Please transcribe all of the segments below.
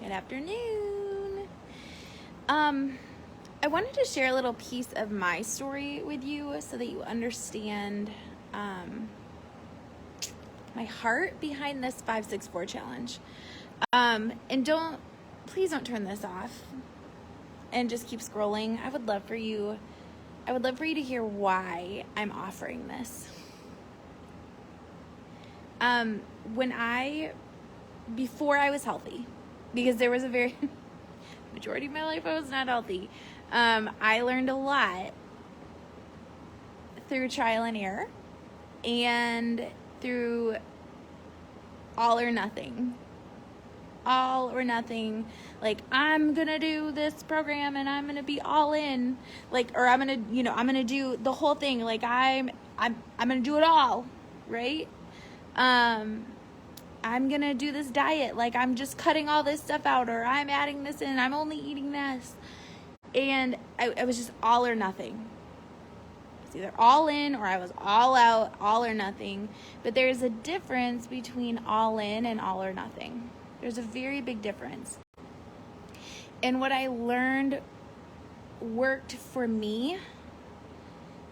Good afternoon. I wanted to share a little piece of my story with you so that you understand my heart behind this 564 challenge. And please don't turn this off and just keep scrolling. I would love for you to hear why I'm offering this. Before I was healthy, because there was a majority of my life I was not healthy, I learned a lot through trial and error and through all or nothing. Like, I'm gonna do this program and I'm gonna be all in, or I'm gonna do the whole thing. Like, I'm gonna do it all, right? I'm gonna do this diet, like I'm just cutting all this stuff out, or I'm adding this in, I'm only eating this. And I was just all or nothing. It's either all in or I was all out, all or nothing. But there's a difference between all in and all or nothing. There's a very big difference. And what I learned worked for me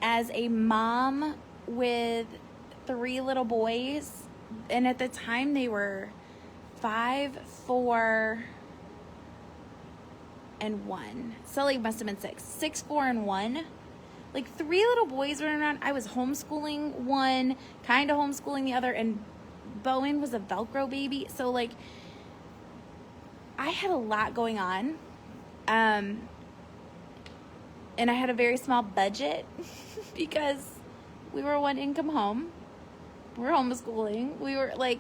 as a mom with 3 little boys. And at the time they were 5, 4, and 1. Sully must have been 6, 4, and 1. Like 3 little boys running around. I was homeschooling one, kind of homeschooling the other, and Bowen was a Velcro baby. So like, I had a lot going on. And I had a very small budget because we were a 1-income home. We're homeschooling. We were like,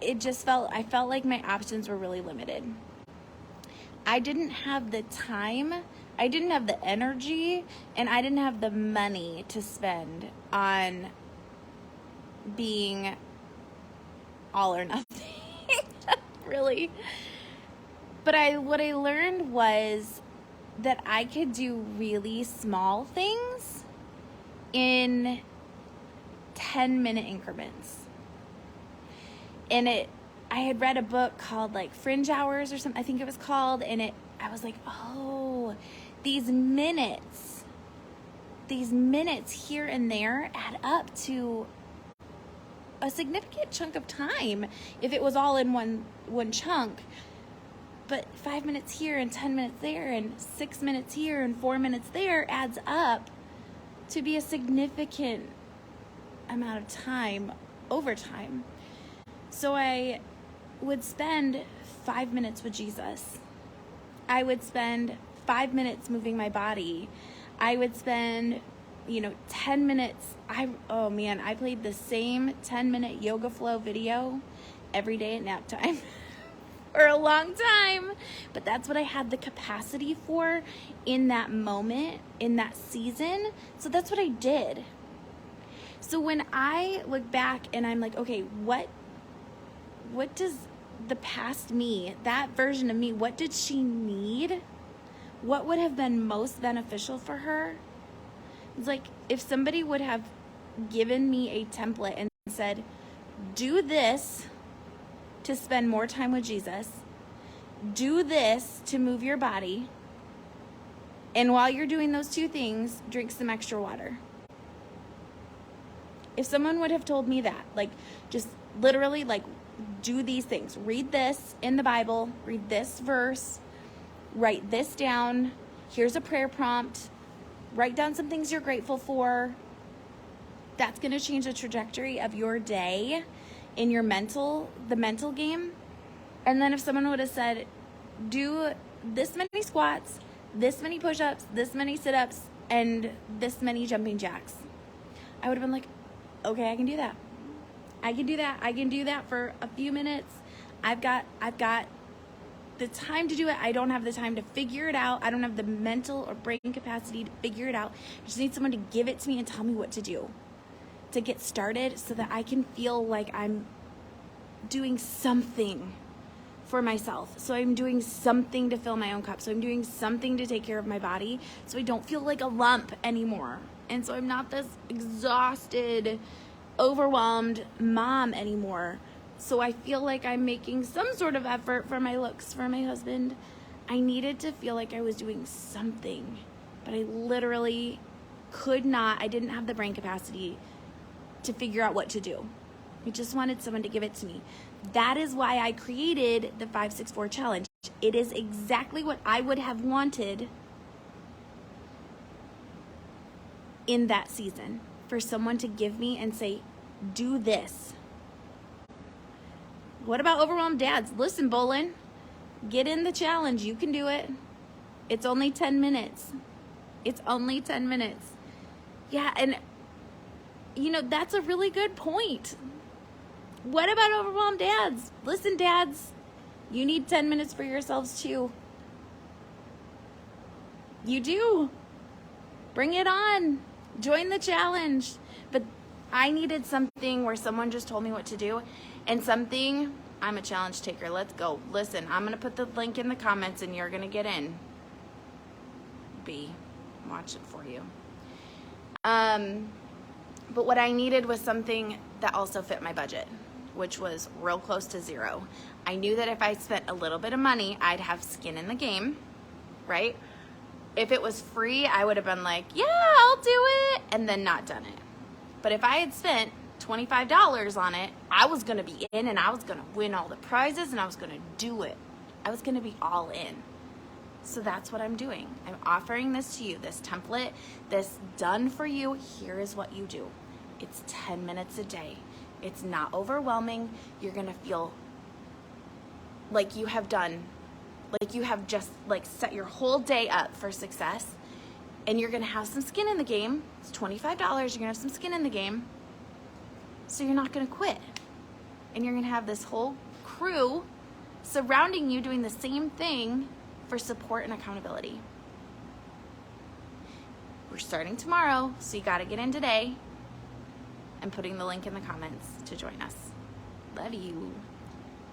I felt like my options were really limited. I didn't have the time, I didn't have the energy, and I didn't have the money to spend on being all or nothing, really. But what I learned was that I could do really small things in 10-minute increments. And I had read a book called like Fringe Hours or something, I think it was called, and I was like, oh, these minutes here and there add up to a significant chunk of time if it was all in one chunk. But 5 minutes here and 10 minutes there and 6 minutes here and 4 minutes there adds up to be a significant amount of time over time. So I would spend 5 minutes with Jesus. I would spend 5 minutes moving my body. I would spend 10 minutes. I played the same 10-minute yoga flow video every day at nap time for a long time. But that's what I had the capacity for in that moment, in that season. So that's what I did. So when I look back and I'm like, okay, what does the past me, that version of me, what did she need? What would have been most beneficial for her? It's like if somebody would have given me a template and said, do this to spend more time with Jesus, do this to move your body, and while you're doing those 2 things, drink some extra water. If someone would have told me that, like, just literally, like, do these things, read this in the Bible, read this verse, write this down, here's a prayer prompt, write down some things you're grateful for, that's going to change the trajectory of your day in the mental game. And then if someone would have said, do this many squats, this many push-ups, this many sit-ups, and this many jumping jacks, I would have been like, okay, I can do that. I can do that for a few minutes. I've got the time to do it. I don't have the time to figure it out. I don't have the mental or brain capacity to figure it out. I just need someone to give it to me and tell me what to do to get started so that I can feel like I'm doing something for myself. So I'm doing something to fill my own cup. So I'm doing something to take care of my body so I don't feel like a lump anymore. And so I'm not this exhausted, overwhelmed mom anymore so I feel like I'm making some sort of effort for my looks for my husband. I needed to feel like I was doing something, but I literally could not. I didn't have the brain capacity to figure out what to do. I just wanted someone to give it to me. That is why I created the 564 challenge. It is exactly what I would have wanted in that season, for someone to give me and say, do this. What about overwhelmed dads? Listen, Bolin, get in the challenge. You can do it. It's only 10 minutes. It's only 10 minutes. Yeah, and you know, that's a really good point. What about overwhelmed dads? Listen, dads, you need 10 minutes for yourselves too. You do. Bring it on. Join the challenge. But I needed something where someone just told me what to do, and something, I'm a challenge taker. Let's go. Listen, I'm going to put the link in the comments and you're going to get in. Watch it for you. But what I needed was something that also fit my budget, which was real close to zero. I knew that if I spent a little bit of money, I'd have skin in the game, right? If it was free, I would have been like, yeah, I'll do it, and then not done it. But if I had spent $25 on it, I was going to be in, and I was going to win all the prizes, and I was going to do it. I was going to be all in. So that's what I'm doing. I'm offering this to you, this template, this done for you. Here is what you do. It's 10 minutes a day. It's not overwhelming. You're going to feel like you have done, like you have just like set your whole day up for success, and you're going to have some skin in the game. It's $25. You're going to have some skin in the game. So you're not going to quit. And you're going to have this whole crew surrounding you doing the same thing for support and accountability. We're starting tomorrow, so you got to get in today. I'm putting the link in the comments to join us. Love you.